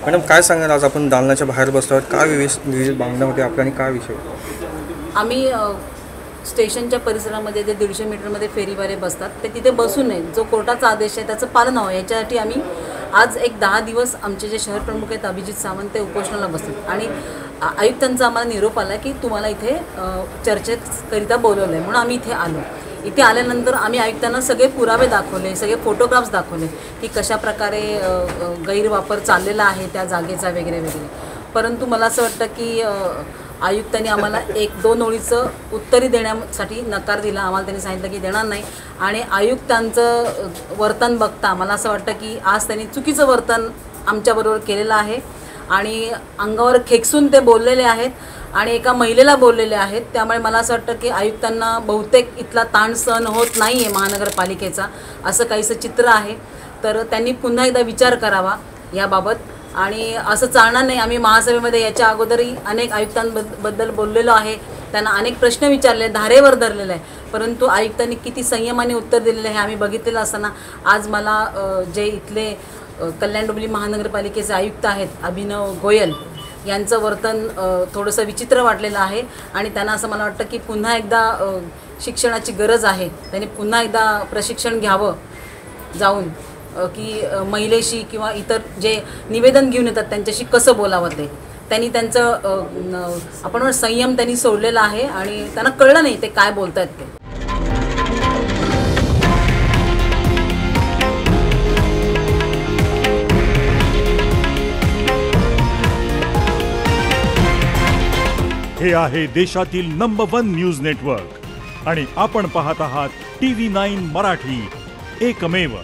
Madam काय सांगाल, आज आपण दालनाच्या बाहेर बसलो आहोत, काय विविध मागण्या होत्या आपल्या आणि काय विषय? आम्ही स्टेशनच्या परिसरामध्ये जे 150 मीटरमध्ये फेरीवाले बसतात ते तिथे बसू नये, जो कोर्टाचा आदेश आहे त्याचं पालन व्हावं याच्यासाठी आम्ही आज एक 10 दिवस आमचे जे शहर प्रमुख आहेत अभिजित सावंत ते उपोषणाला बसतात आणि आयुक्तांचा आम्हाला निरोप आला की तुम्हाला इथे चर्चेकरिता बोलवलं आहे, म्हणून आम्ही इथे आलो. इथे आल्यानंतर आम्ही आयुक्तांना सगळे पुरावे दाखवले, सगळे फोटोग्राफ्स दाखवले की कशाप्रकारे गैरवापर चाललेला आहे त्या जागेचा वगैरे वगैरे. परंतु मला असं वाटतं की आयुक्तांनी आम्हाला 1-2 ओळीचं उत्तरी देण्यासाठी नकार दिला. आम्हाला त्यांनी सांगितलं की देणार नाही आणि आयुक्तांचं वर्तन बघता मला असं वाटतं की आज त्यांनी चुकीचं वर्तन आमच्याबरोबर केलेलं आहे आणि अंगावर खेकसून ते बोललेले आहेत आणि एका महिलेला बोललेले आहेत. त्यामुळे मला असं वाटतं की आयुक्तांना बहुतेक इथला ताण सहन होत नाही आहे महानगरपालिकेचा, असं काहीसं चित्र आहे. तर त्यांनी पुन्हा एकदा विचार करावा याबाबत आणि असं चालणार नाही. आम्ही महासभेमध्ये याच्या अगोदरही अनेक आयुक्तांबद्दल बोललेलो आहे, त्यांना अनेक प्रश्न विचारले, धारेवर धरलेलं आहे, परंतु आयुक्तांनी किती संयमाने उत्तर दिलेलं आहे आम्ही बघितलेलं असताना आज मला जे इथले कल्याण डोंबिवली महानगरपालिकेचे आयुक्त आहेत अभिनव गोयल यांचं वर्तन थोडंसं विचित्र वाटलेलं आहे आणि त्यांना असं मला वाटतं की पुन्हा एकदा शिक्षणाची गरज आहे. त्यांनी पुन्हा एकदा प्रशिक्षण घ्यावं जाऊन की महिलेशी किंवा इतर जे निवेदन घेऊन येतात त्यांच्याशी कसं बोलावं ते. त्यांनी त्यांचं आपण संयम त्यांनी सोडलेला आहे आणि त्यांना कळलं नाही ते काय बोलत आहेत ते. हे आहे देशातील नंबर 1 न्यूज नेटवर्क आणि आपण पाहत आहात TV9 मराठी, एकमेव.